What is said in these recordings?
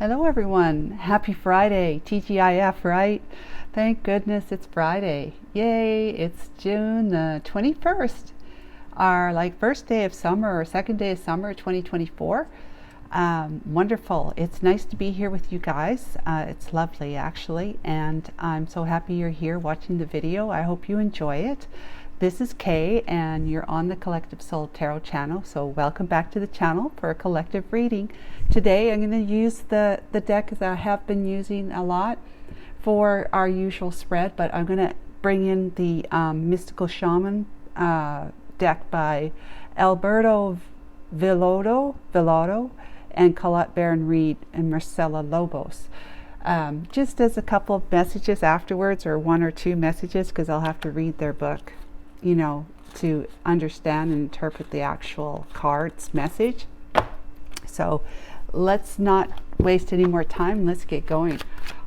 Hello everyone, happy Friday, TGIF, right? Thank goodness it's Friday. Yay, it's June the 21st, our first day of summer or second day of summer 2024. Wonderful. It's nice to be here with you guys. It's lovely actually, and I'm so happy you're here watching the video. I hope you enjoy it. This is Kay and you're on the Collective Soul Tarot channel, so welcome back to the channel for a collective reading. Today I'm going to use the deck that I have been using a lot for our usual spread, but I'm going to bring in the Mystical Shaman deck by Alberto Villotto and Colette Baron-Reid and Marcella Lobos. Just as a couple of messages afterwards, or one or two messages, because I'll have to read their book, you know, to understand and interpret the actual card's message. So let's not waste any more time. Let's get going.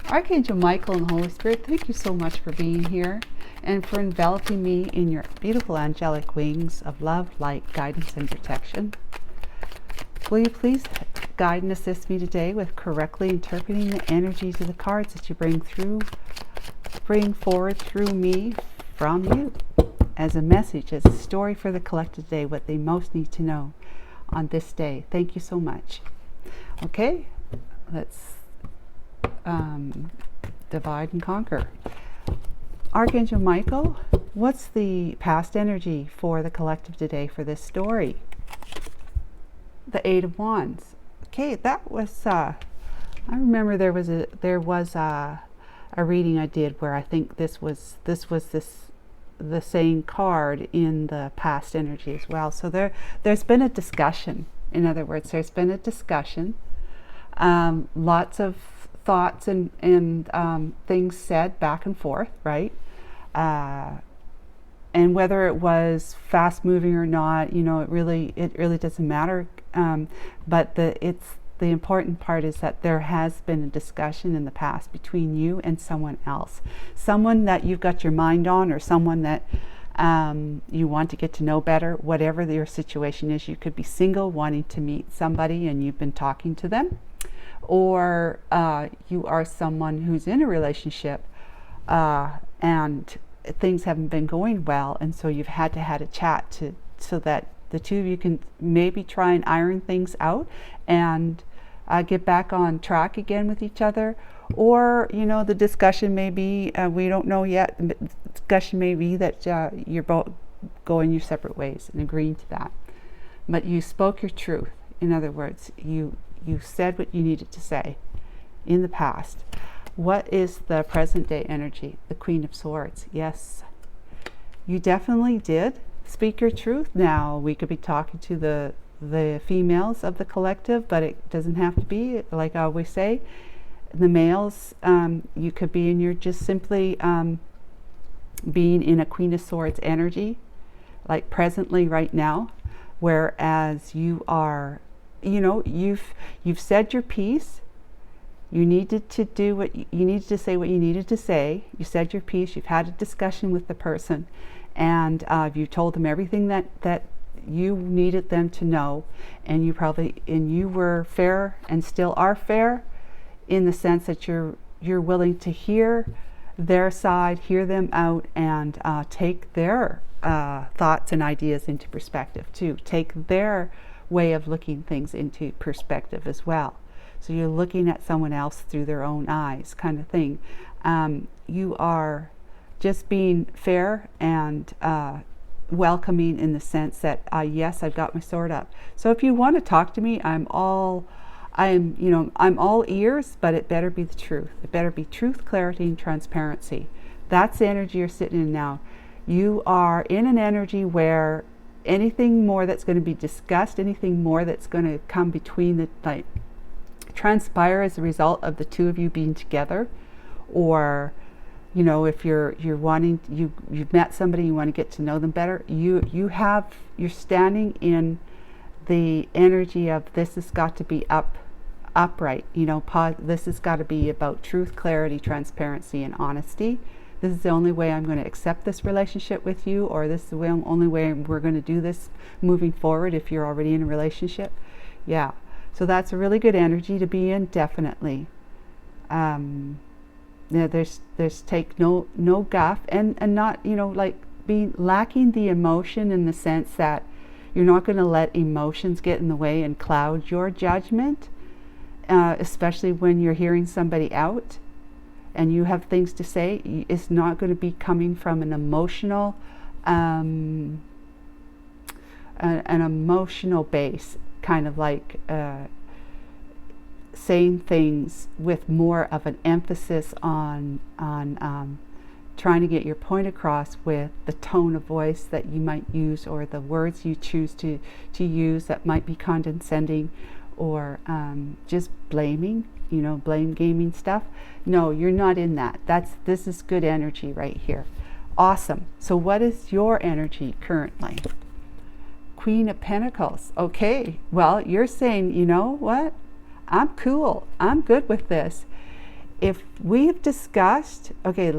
Archangel Michael and the Holy Spirit, thank you so much for being here and for enveloping me in your beautiful angelic wings of love, light, guidance, and protection. Will you please guide and assist me today with correctly interpreting the energies of the cards that you bring forward through me from you, as a message, as a story for the collective today, what they most need to know on this day. Thank you so much. Okay, let's divide and conquer. Archangel Michael, what's the past energy for the collective today for this story? The Eight of Wands. Okay, that was I remember there was a reading I did where I think this was the same card in the past energy as well. So there's been a discussion. In other words, there's been a discussion, lots of thoughts and things said back and forth, right? And whether it was fast moving or not, you know, it really doesn't matter. But the important part is that there has been a discussion in the past between you and someone else, someone that you've got your mind on, or someone that you want to get to know better. Whatever your situation is, you could be single wanting to meet somebody and you've been talking to them, or you are someone who's in a relationship and things haven't been going well, and so you've had a chat so that the two of you can maybe try and iron things out and get back on track again with each other. Or, you know, the discussion may be, we don't know yet, the discussion may be that you're both going your separate ways and agreeing to that. But you spoke your truth. In other words, you said what you needed to say in the past. What is the present day energy? The Queen of Swords. Yes, you definitely did speak your truth. Now, we could be talking to the females of the collective, but it doesn't have to be, like I always say, the males. You could be in your just simply being in a Queen of Swords energy, like presently right now, whereas you are, you know, you've said your piece. You needed to do what you needed to say, what you needed to say. You said your piece. You've had a discussion with the person, and you told them everything that you needed them to know, and you were fair and still are fair, in the sense that you're willing to hear their side, hear them out, and take their thoughts and ideas into perspective too. Take their way of looking things into perspective as well. So you're looking at someone else through their own eyes, kind of thing. You are just being fair and welcoming, in the sense that yes, I've got my sword up. So if you want to talk to me, I'm all ears, but it better be the truth. It better be truth, clarity, and transparency. That's the energy you're sitting in now. You are in an energy where anything more that's going to be discussed, anything more that's going to come between transpire as a result of the two of you being together, or, you know, if you're wanting, you've met somebody, you want to get to know them better, you're standing in the energy of this has got to be upright, you know, this has got to be about truth, clarity, transparency, and honesty. This is the only way I'm going to accept this relationship with you, or this is the only way we're going to do this moving forward if you're already in a relationship. Yeah. So that's a really good energy to be in, definitely. Yeah, there's take no guff, and not, you know, like being lacking the emotion, in the sense that you're not going to let emotions get in the way and cloud your judgment, especially when you're hearing somebody out and you have things to say. It's not going to be coming from an emotional base, kind of like saying things with more of an emphasis on trying to get your point across, with the tone of voice that you might use, or the words you choose to use that might be condescending, or just blaming, you know, blame gaming stuff. No, you're not in that. This is good energy right here. Awesome. So what is your energy currently? Queen of Pentacles. Okay, well, you're saying, you know what? I'm cool. I'm good with this. If we've discussed, okay,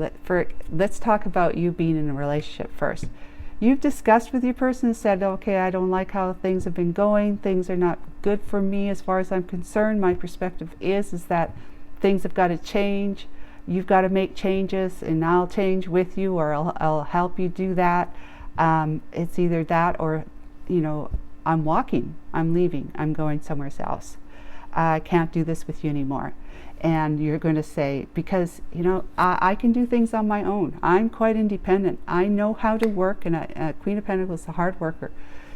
let's talk about you being in a relationship first. You've discussed with your person and said, okay, I don't like how things have been going. Things are not good for me as far as I'm concerned. My perspective is that things have got to change. You've got to make changes, and I'll change with you, or I'll help you do that. It's either that, or, you know, I'm walking, I'm leaving, I'm going somewhere else. I can't do this with you anymore. And you're going to say, because, you know, I can do things on my own. I'm quite independent. I know how to work, and Queen of Pentacles is a hard worker.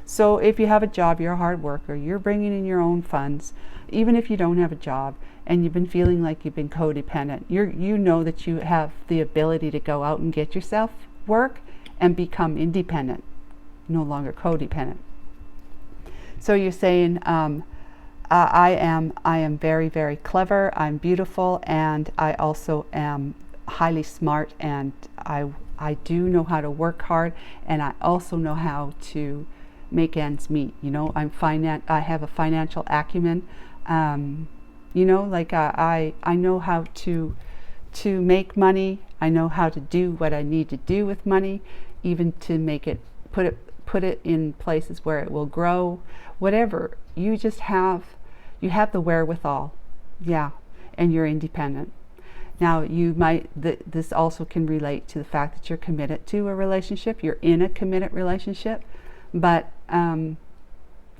So if you have a job, you're a hard worker. You're bringing in your own funds. Even if you don't have a job and you've been feeling like you've been codependent, you know that you have the ability to go out and get yourself work and become independent, no longer codependent. So you're saying, I am very, very clever, I'm beautiful, and I also am highly smart, and I do know how to work hard, and I also know how to make ends meet. You know, I have a financial acumen. You know, like I know how to make money. I know how to do what I need to do with money, even to make it, put it in places where it will grow. Whatever, you have the wherewithal, yeah, and you're independent. Now, you might, this also can relate to the fact that you're committed to a relationship. You're in a committed relationship, but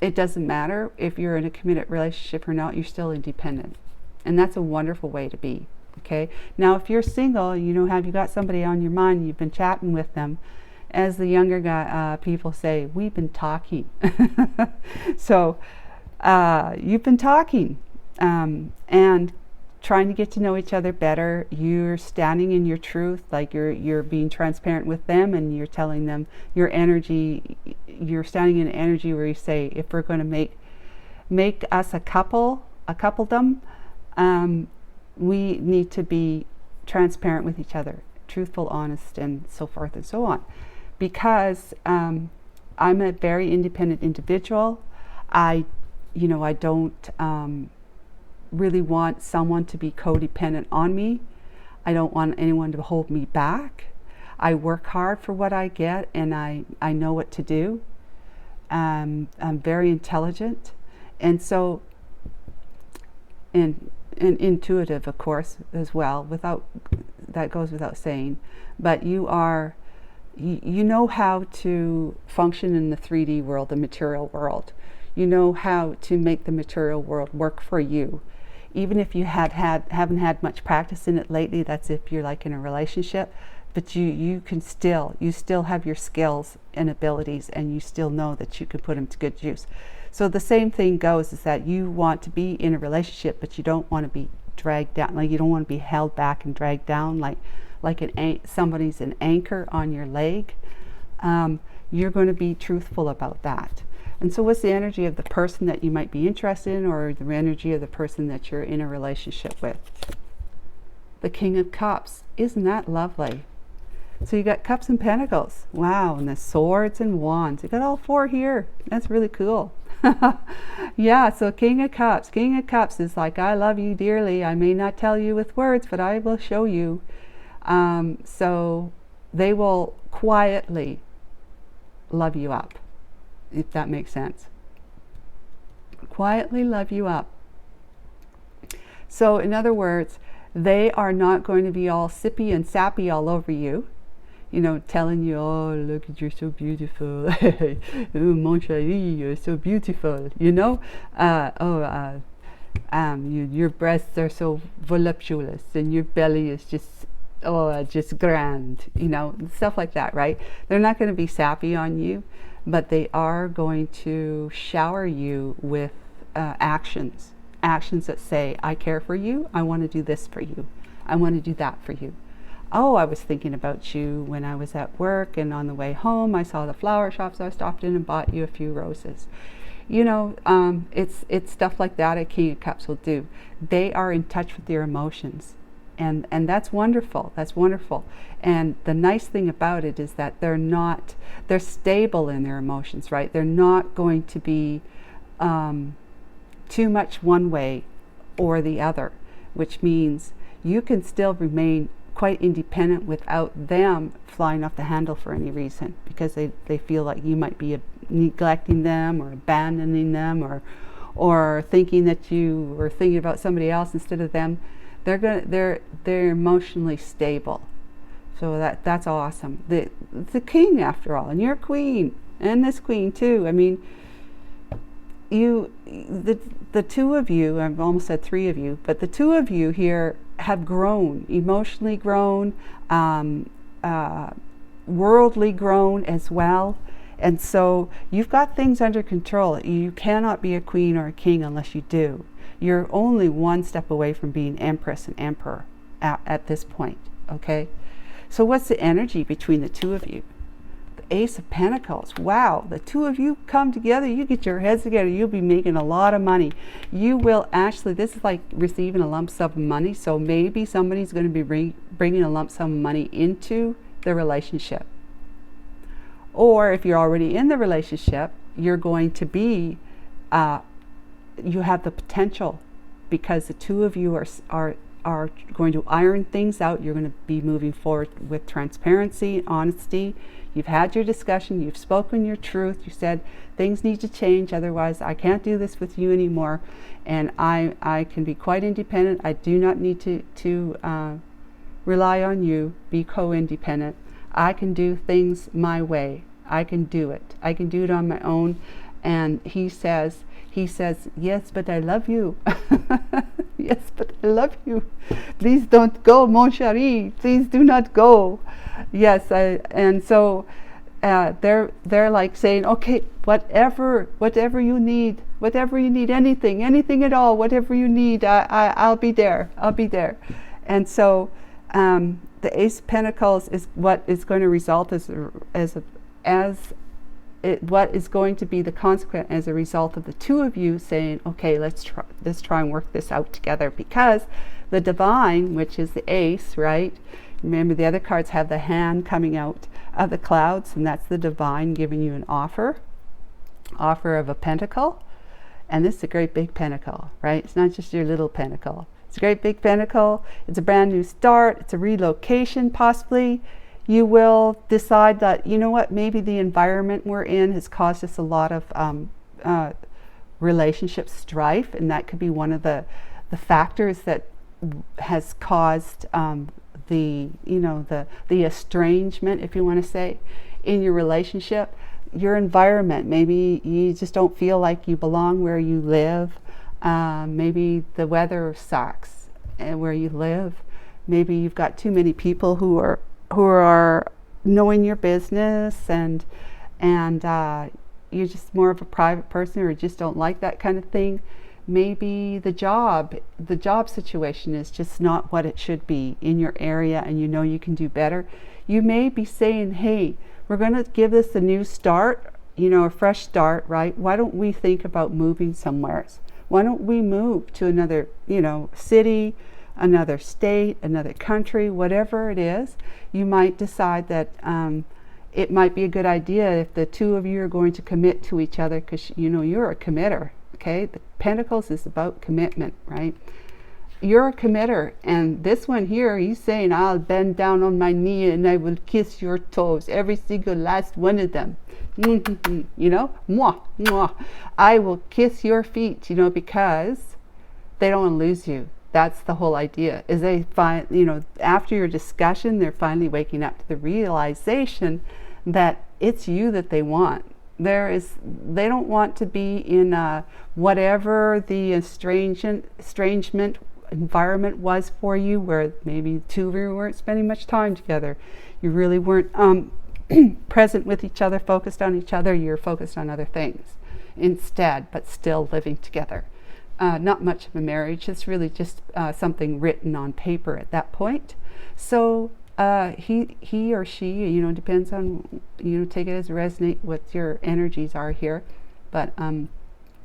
it doesn't matter if you're in a committed relationship or not. You're still independent, and that's a wonderful way to be. Okay. Now, if you're single, you know, have you got somebody on your mind? You've been chatting with them. As the younger people say, we've been talking. So you've been talking and trying to get to know each other better. You're standing in your truth, like you're being transparent with them, and you're telling them your energy. You're standing in an energy where you say, if we're going to make us a coupledom, we need to be transparent with each other, truthful, honest, and so forth and so on. Because I'm a very independent individual. I don't really want someone to be codependent on me. I don't want anyone to hold me back. I work hard for what I get, and I know what to do. I'm very intelligent, and so, and intuitive, of course, as well. That goes without saying. But you know how to function in the 3D world, the material world. You know how to make the material world work for you. Even if you haven't had much practice in it lately, that's if you're like in a relationship, but you still have your skills and abilities, and you still know that you can put them to good use. So the same thing goes, is that you want to be in a relationship, but you don't want to be dragged down. Like, you don't want to be held back and dragged down like somebody's an anchor on your leg. You're going to be truthful about that. And so what's the energy of the person that you might be interested in, or the energy of the person that you're in a relationship with? The King of Cups. Isn't that lovely? So you got Cups and Pentacles. Wow, and the Swords and Wands. You got all four here. That's really cool. Yeah, so King of Cups. King of Cups is like, I love you dearly. I may not tell you with words, but I will show you. So they will quietly love you up, if that makes sense. quietly love you up. So in other words, they are not going to be all sippy and sappy all over you, you know, telling you, oh, look, you're so beautiful. Oh, mon chéri, you're so beautiful, you know. Your breasts are so voluptuous, and your belly is just, oh, just grand, you know, stuff like that, right? They're not going to be sappy on you, but they are going to shower you with actions that say, I care for you, I want to do this for you, I want to do that for you. Oh, I was thinking about you when I was at work, and on the way home I saw the flower shops, I stopped in and bought you a few roses. You know, it's stuff like that a King of Cups will do. They are in touch with their emotions, and that's wonderful. That's wonderful. And the nice thing about it is that they're stable in their emotions, right? They're not going to be too much one way or the other, which means you can still remain quite independent without them flying off the handle for any reason, because they feel like you might be neglecting them or abandoning them, or thinking that you were thinking about somebody else instead of them. They're emotionally stable. So that's awesome. The king, after all, and you're queen, and this queen too. I mean, the two of you, I've almost said three of you, but the two of you here have grown, emotionally grown, worldly grown as well. And so you've got things under control. You cannot be a queen or a king unless you do. You're only one step away from being empress and emperor at this point, okay? So what's the energy between the two of you? The Ace of Pentacles. Wow, the two of you come together, you get your heads together, you'll be making a lot of money. You will actually, this is like receiving a lump sum of money, so maybe somebody's going to be bringing a lump sum of money into the relationship. Or if you're already in the relationship, you're going to be, you have the potential, because the two of you are going to iron things out. You're going to be moving forward with transparency, honesty. You've had your discussion, you've spoken your truth, you said things need to change, otherwise I can't do this with you anymore, and I can be quite independent. I do not need to rely on you, be co-independent. I can do things my way. I can do it. I can do it on my own. And he says, yes, but I love you. Yes, but I love you. Please don't go, mon chéri. Please do not go. Yes, and so they're like saying, okay, whatever you need, anything at all, whatever you need, I'll be there. I'll be there. And so the Ace of Pentacles is what is going to result what is going to be the consequence as a result of the two of you saying, okay, let's try and work this out together, because the divine, which is the ace, right? Remember, the other cards have the hand coming out of the clouds, and that's the divine giving you an offer of a pentacle. And this is a great big pentacle, right? It's not just your little pentacle. It's a great big pentacle. It's a brand new start. It's a relocation, possibly. You will decide that, you know what, maybe the environment we're in has caused us a lot of relationship strife, and that could be one of the factors that has caused the estrangement, if you want to say, in your relationship. Your environment, maybe you just don't feel like you belong where you live. Maybe the weather sucks where you live. Maybe you've got too many people who are knowing your business, and you're just more of a private person, or just don't like that kind of thing. Maybe the job situation is just not what it should be in your area, and you know you can do better. You may be saying, hey, we're going to give this a new start, a fresh start, right? Why don't we think about moving somewhere? Why don't we move to another, city, another state, another country, whatever it is. You might decide that it might be a good idea if the two of you are going to commit to each other, because you're a committer, okay? The Pentacles is about commitment, right? You're a committer, and this one here, he's saying, I'll bend down on my knee and I will kiss your toes, every single last one of them. you know, mwah, mwah. I will kiss your feet, you know, because they don't want to lose you. That's the whole idea, is they find, you know, after your discussion, they're finally waking up to the realization that it's you that they want. They don't want to be in whatever the estrangement environment was for you, where maybe two of you weren't spending much time together. You really weren't present with each other, focused on each other. You're focused on other things instead, but still living together. Not much of a marriage. It's really just something written on paper at that point. So he or she, you know, depends on, you know, take it as resonate what your energies are here. But I'm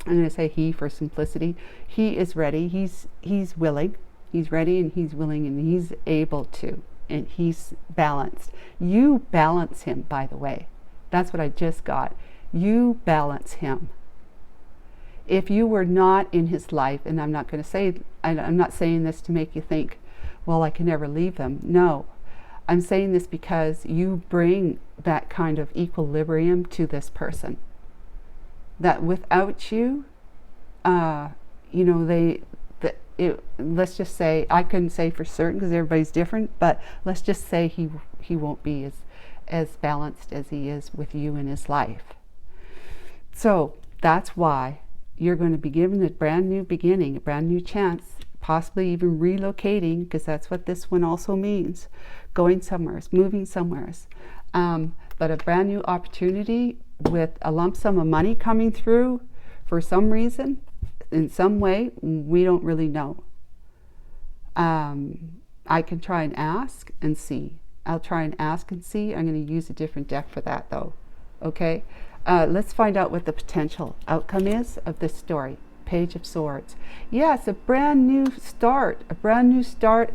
going to say he for simplicity. He is ready. He's willing. He's ready and he's willing and he's able to. And he's balanced. You balance him, by the way. That's what I just got. You balance him. If you were not in his life, and I'm not going to say, I'm not saying this to make you think, well, I can never leave them. No, I'm saying this because you bring that kind of equilibrium to this person. That without you, you know, let's just say, I couldn't say for certain because everybody's different, but let's just say he won't be as balanced as he is with you in his life. So that's why you're going to be given a brand new beginning, a brand new chance, possibly even relocating, because that's what this one also means, going somewhere, moving somewhere. But a brand new opportunity with a lump sum of money coming through for some reason, in some way, we don't really know. I can try and ask and see. I'll try and ask and see. I'm going to use a different deck for that though. Okay? Let's find out what the potential outcome is of this story. Page of Swords. Yeah, it's a brand new start. A brand new start.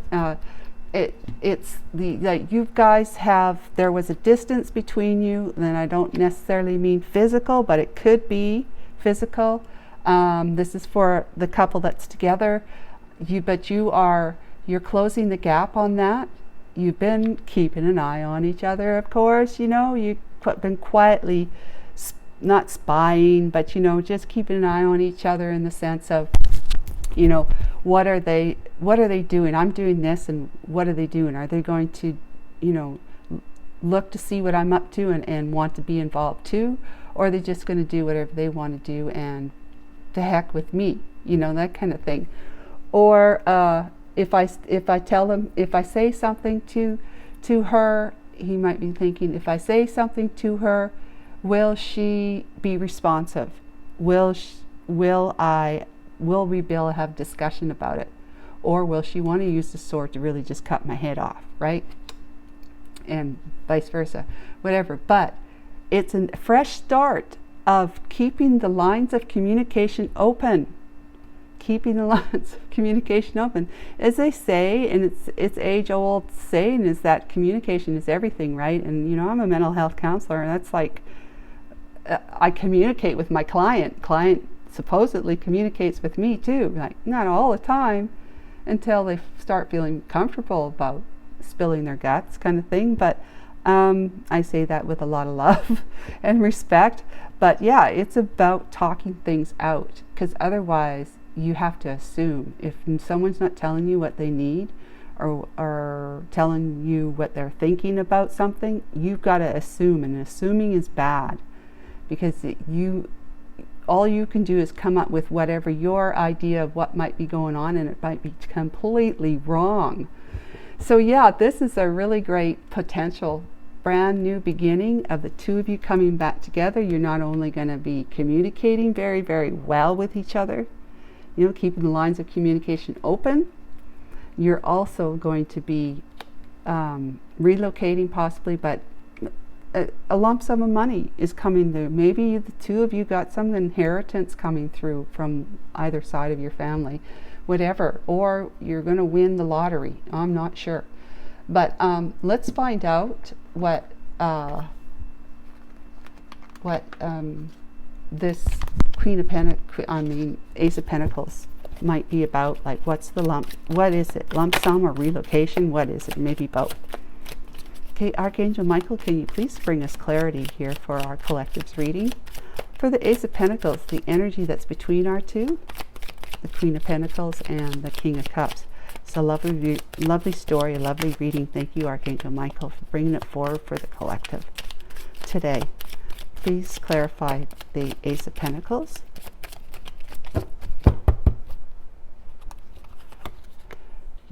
It's you guys have, there was a distance between you, and I don't necessarily mean physical, but it could be physical. This is for the couple that's together. But you're closing the gap on that. You've been keeping an eye on each other, of course. You know, you've been quietly, not spying, but, you know, just keeping an eye on each other in the sense of, you know, what are they doing? I'm doing this, and what are they doing? Are they going to, you know, look to see what I'm up to and want to be involved too? Or are they just going to do whatever they want to do and to heck with me? You know, that kind of thing. Or if I tell him, if I say something to her, he might be thinking, if I say something to her, will she be responsive? Will we be able to have discussion about it? Or will she want to use the sword to really just cut my head off, right? And vice versa, whatever. But it's a fresh start of keeping the lines of communication open. Keeping the lines of communication open. As they say, and it's age-old saying, is that communication is everything, right? And, you know, I'm a mental health counselor, and that's like, I communicate with my client. Client supposedly communicates with me too, like not all the time, until they start feeling comfortable about spilling their guts, kind of thing. But I say that with a lot of love and respect. But yeah, it's about talking things out, because otherwise you have to assume. If someone's not telling you what they need, or telling you what they're thinking about something, you've got to assume, and assuming is bad, because all you can do is come up with whatever your idea of what might be going on, and it might be completely wrong. So yeah, this is a really great potential brand new beginning of the two of you coming back together. You're not only going to be communicating very, very well with each other, you know, keeping the lines of communication open, you're also going to be relocating possibly, but a lump sum of money is coming through. Maybe the two of you got some inheritance coming through from either side of your family, whatever, or you're going to win the lottery. I'm not sure. But let's find out what this Ace of Pentacles might be about. Like, what's the lump? What is it? Lump sum or relocation? What is it? Maybe both. Okay, Archangel Michael, can you please bring us clarity here for our collective's reading? For the Ace of Pentacles, the energy that's between our two, the Queen of Pentacles and the King of Cups. It's a lovely, lovely story, a lovely reading. Thank you, Archangel Michael, for bringing it forward for the collective today. Please clarify the Ace of Pentacles.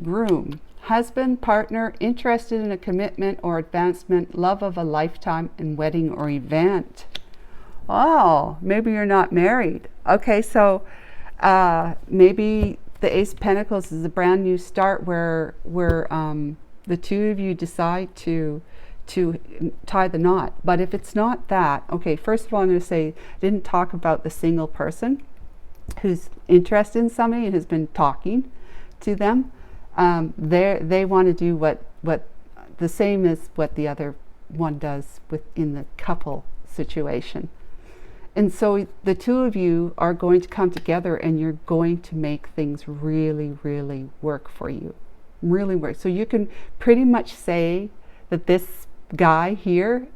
Groom, husband, partner, interested in a commitment or advancement, love of a lifetime, and wedding or event. Oh, maybe you're not married. Okay, so maybe the Ace of Pentacles is a brand new start where the two of you decide to tie the knot. But if it's not that, okay, first of all, I'm going to say, didn't talk about the single person who's interested in somebody and has been talking to them. They want to do what the same as what the other one does within the couple situation. And so the two of you are going to come together and you're going to make things really, really work for you. Really work. So you can pretty much say that this guy here,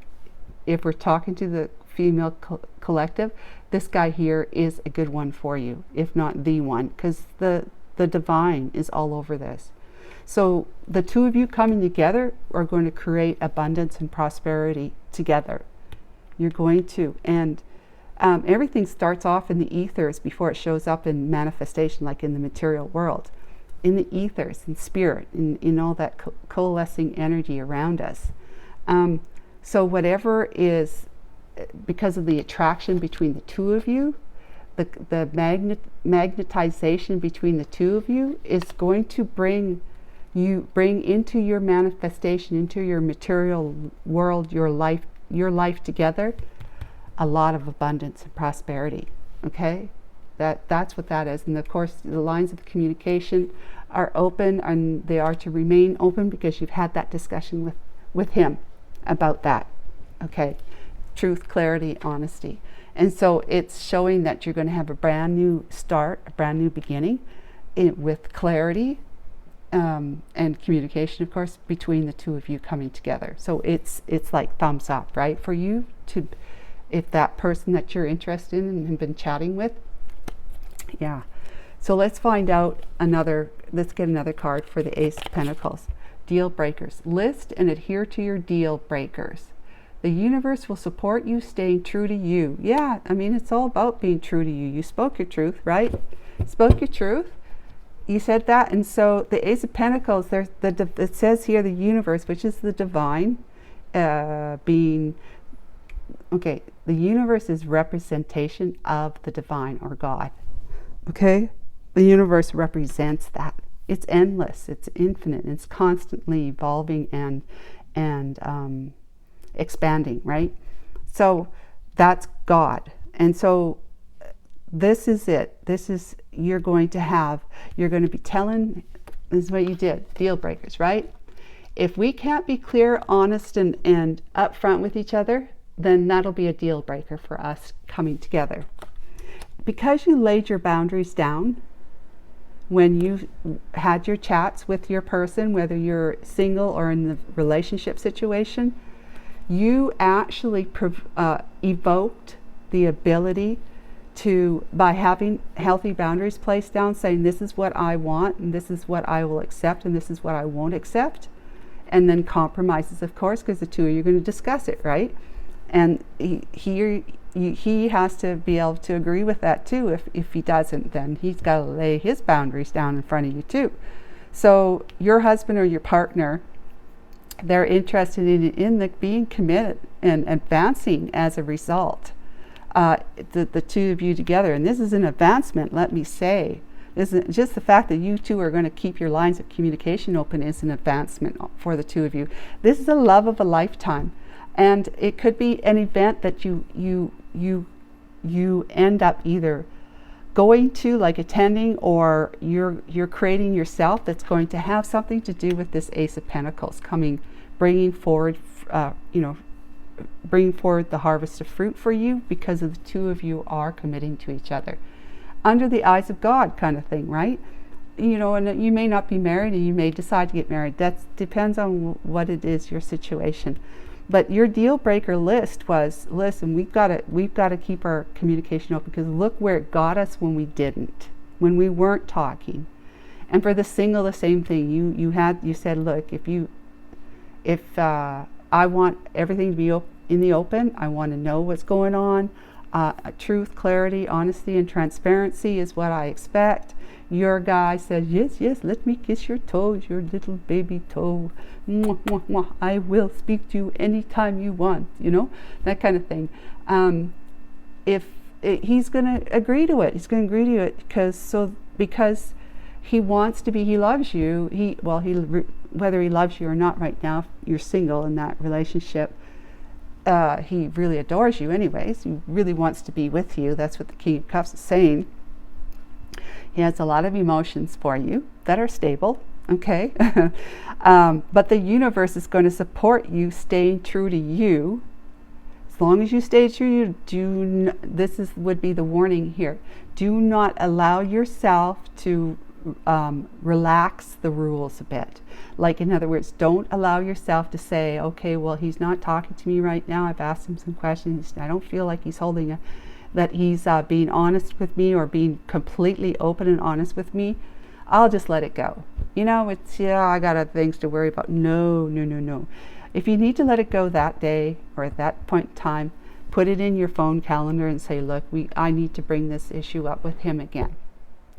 if we're talking to the female collective, this guy here is a good one for you, if not the one, because the divine is all over this. So the two of you coming together are going to create abundance and prosperity together. You're going to. And everything starts off in the ethers before it shows up in manifestation, like in the material world. In the ethers, in spirit, in all that coalescing energy around us. So whatever is, because of the attraction between the two of you, the magnetization between the two of you is going to bring into your manifestation, into your material world, your life together, a lot of abundance and prosperity. Okay, that's what that is. And of course, the lines of communication are open, and they are to remain open because you've had that discussion with him about that. Okay, truth, clarity, honesty. And so it's showing that you're going to have a brand new start, a brand new beginning, with clarity and communication, of course, between the two of you coming together. So it's like thumbs up, right, for you to, if that person that you're interested in and have been chatting with. Yeah. So let's find out let's get another card for the Ace of Pentacles. Deal breakers. List and adhere to your deal breakers. The universe will support you staying true to you. Yeah, I mean, it's all about being true to you. You spoke your truth, right? Spoke your truth. You said that. And so the Ace of Pentacles, it says here the universe, which is the divine, being, okay, the universe is representation of the divine or God. Okay? The universe represents that. It's endless, it's infinite, it's constantly evolving and expanding, right? So that's God. And so this is it. You're going to be telling, this is what you did, deal breakers, right? If we can't be clear, honest, and upfront with each other, then that'll be a deal breaker for us coming together. Because you laid your boundaries down when you had your chats with your person, whether you're single or in the relationship situation, you actually evoked the ability to, by having healthy boundaries placed down, saying this is what I want and this is what I will accept and this is what I won't accept, and then compromises, of course, because the two of you are going to discuss it, right? And he has to be able to agree with that too. If he doesn't, then he's got to lay his boundaries down in front of you too. So your husband or your partner, they're interested in being committed and advancing as a result. The two of you together, and this is an advancement, let me say. This is just the fact that you two are going to keep your lines of communication open is an advancement for the two of you. This is a love of a lifetime. And it could be an event that you end up either going to, like attending, or you're creating yourself, that's going to have something to do with this Ace of Pentacles bringing forward the harvest of fruit for you, because the two of you are committing to each other under the eyes of God, kind of thing, right? you know, and you may not be married and you may decide to get married. That depends on what it is, your situation. But your deal breaker list was, listen, we've got to keep our communication open, because look where it got us when we didn't, when we weren't talking. And for the single, the same thing. You said, look, if I want everything to be in the open, I want to know what's going on. Truth, clarity, honesty, and transparency is what I expect. Your guy said, yes, let me kiss your toes, your little baby toe. Mwah, mwah, mwah. I will speak to you anytime you want, you know, that kind of thing. He's going to agree to it. He's going to agree to it because he wants to be, he loves you. Whether he loves you or not right now, if you're single in that relationship, he really adores you anyways. He really wants to be with you. That's what the King of Cups is saying. He has a lot of emotions for you that are stable, okay? But the universe is going to support you staying true to you. As long as you stay true to you, would be the warning here. Do not allow yourself to relax the rules a bit. Like, in other words, don't allow yourself to say, okay, well, he's not talking to me right now. I've asked him some questions. I don't feel like he's that he's being honest with me, or being completely open and honest with me. I'll just let it go. You know, I got other things to worry about. No. If you need to let it go that day or at that point in time, put it in your phone calendar and say, look, I need to bring this issue up with him again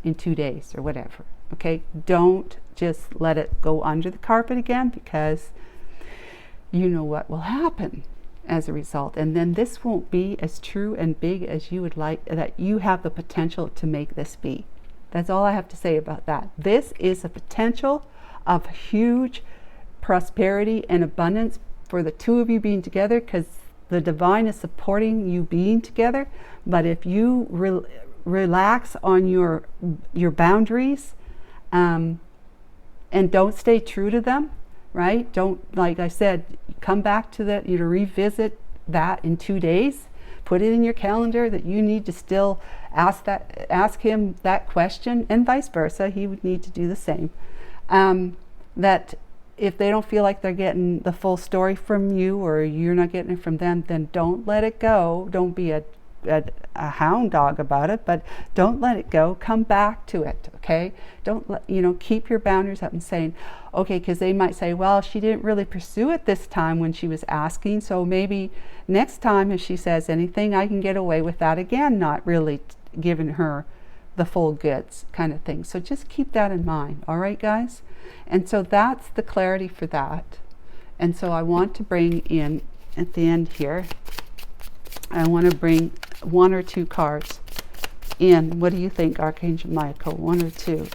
in 2 days or whatever. Okay, don't just let it go under the carpet again, because you know what will happen as a result. And then this won't be as true and big as you would like, that you have the potential to make this be. That's all I have to say about that. This is a potential of huge prosperity and abundance for the two of you being together, because the divine is supporting you being together. But if you relax on your boundaries, and don't stay true to them, right? Don't, like I said, come back to that, revisit that in 2 days. Put it in your calendar that you need to still ask him that question, and vice versa. He would need to do the same. That if they don't feel like they're getting the full story from you, or you're not getting it from them, then don't let it go. Don't be a hound dog about it, but don't let it go. Come back to it, okay? Don't let, keep your boundaries up and saying, okay, because they might say, well, she didn't really pursue it this time when she was asking, so maybe next time if she says anything, I can get away with that again, not really giving her the full goods kind of thing. So just keep that in mind, all right, guys? And so that's the clarity for that. And so I want to bring in, at the end here, I want to bring 1 or 2 cards in. What do you think, Archangel Michael? 1 or 2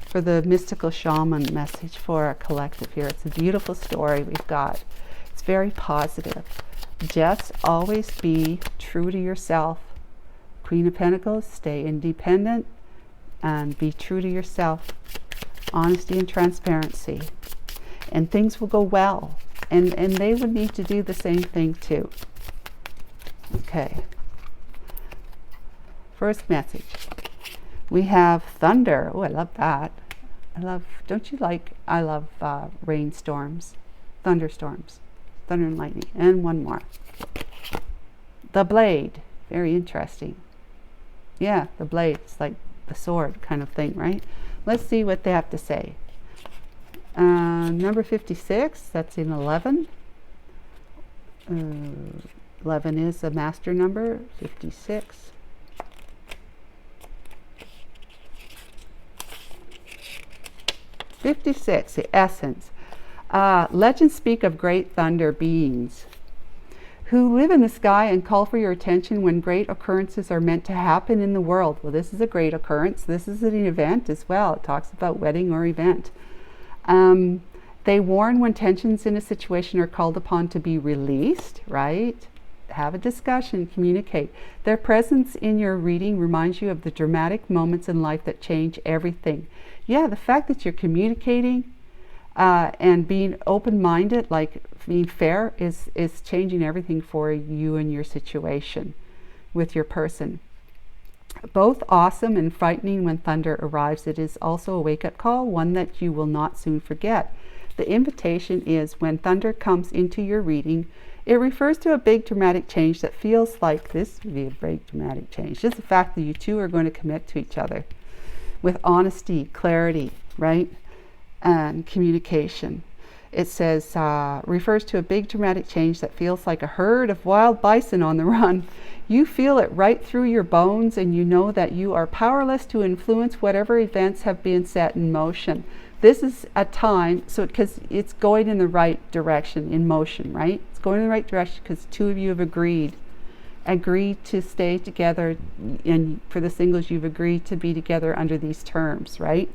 for the mystical shaman message for our collective here. It's a beautiful story we've got. It's very positive. Just always be true to yourself. Queen of Pentacles, stay independent and be true to yourself. Honesty and transparency. And things will go well. And they would need to do the same thing too. Okay. First message. We have thunder. Oh, I love that. I love rainstorms, thunderstorms, thunder and lightning. And one more. The blade. Very interesting. Yeah, the blade. It's like the sword kind of thing, right? Let's see what they have to say. Number 56, that's in 11. 11 is a master number. 56. The essence. Legends speak of great thunder beings who live in the sky and call for your attention when great occurrences are meant to happen in the world. Well, this is a great occurrence. This is an event as well. It talks about wedding or event. They warn when tensions in a situation are called upon to be released, right? Have a discussion, communicate. Their presence in your reading reminds you of the dramatic moments in life that change everything. Yeah, the fact that you're communicating and being open-minded, like being fair, is changing everything for you and your situation with your person. Both awesome and frightening when thunder arrives. It is also a wake-up call, one that you will not soon forget. The invitation is, when thunder comes into your reading, it refers to a big dramatic change that feels like this would be a big dramatic change. Just the fact that you two are going to commit to each other with honesty, clarity, right? And communication. It says, refers to a big dramatic change that feels like a herd of wild bison on the run. You feel it right through your bones, and you know that you are powerless to influence whatever events have been set in motion. This is a time, so because it's going in the right direction, in motion, right? It's going in the right direction because two of you have agreed to stay together, and for the singles, you've agreed to be together under these terms, right?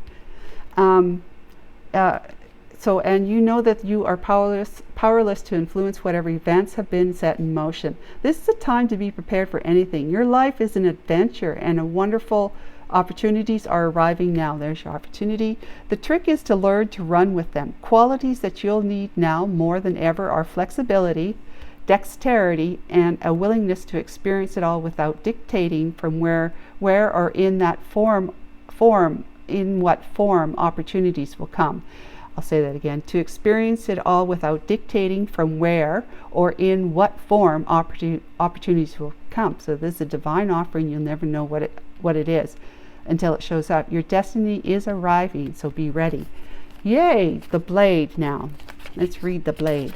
So, and you know that you are powerless to influence whatever events have been set in motion. This is a time to be prepared for anything. Your life is an adventure, and a wonderful opportunities are arriving now. There's your opportunity. The trick is to learn to run with them. Qualities that you'll need now more than ever are flexibility, dexterity, and a willingness to experience it all without dictating from where or in that in what form opportunities will come. I'll say that again. To experience it all without dictating from where or in what form opportunities will come. So this is a divine offering. You'll never know what it is until it shows up. Your destiny is arriving, so be ready. Yay, the blade now. Let's read the blade.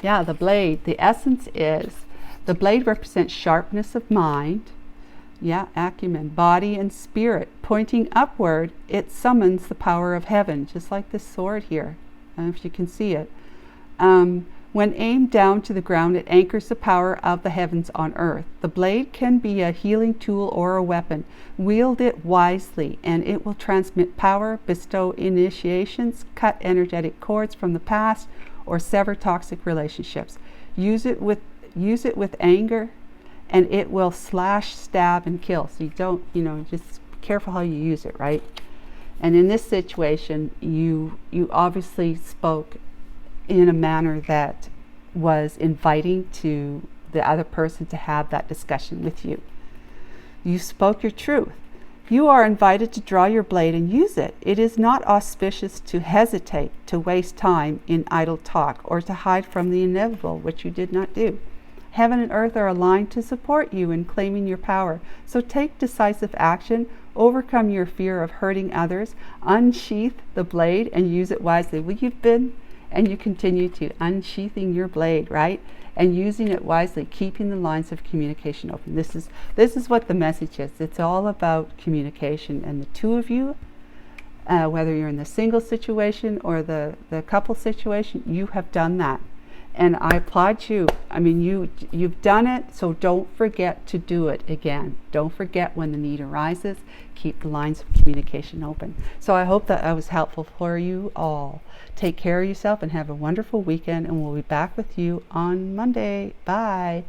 Yeah, the blade. The essence is, the blade represents sharpness of mind. Yeah, acumen, body and spirit. Pointing upward, it summons the power of heaven, just like this sword here. I don't know if you can see it. When aimed down to the ground, it anchors the power of the heavens on earth. The blade can be a healing tool or a weapon. Wield it wisely, and it will transmit power, bestow initiations, cut energetic cords from the past, or sever toxic relationships. Use it with anger, and it will slash, stab, and kill. So you don't, just be careful how you use it, right? And in this situation, you obviously spoke in a manner that was inviting to the other person to have that discussion with you. You spoke your truth. You are invited to draw your blade and use it. It is not auspicious to hesitate, to waste time in idle talk, or to hide from the inevitable, which you did not do. Heaven and earth are aligned to support you in claiming your power. So take decisive action, overcome your fear of hurting others, unsheath the blade, and use it wisely. Well, you've been, and you continue to, unsheathing your blade, right? And using it wisely, keeping the lines of communication open. This is what the message is. It's all about communication. And the two of you, whether you're in the single situation or the couple situation, you have done that. And I applaud you. I mean, you've done it, so don't forget to do it again. Don't forget when the need arises. Keep the lines of communication open. So I hope that I was helpful for you all. Take care of yourself and have a wonderful weekend, and we'll be back with you on Monday. Bye.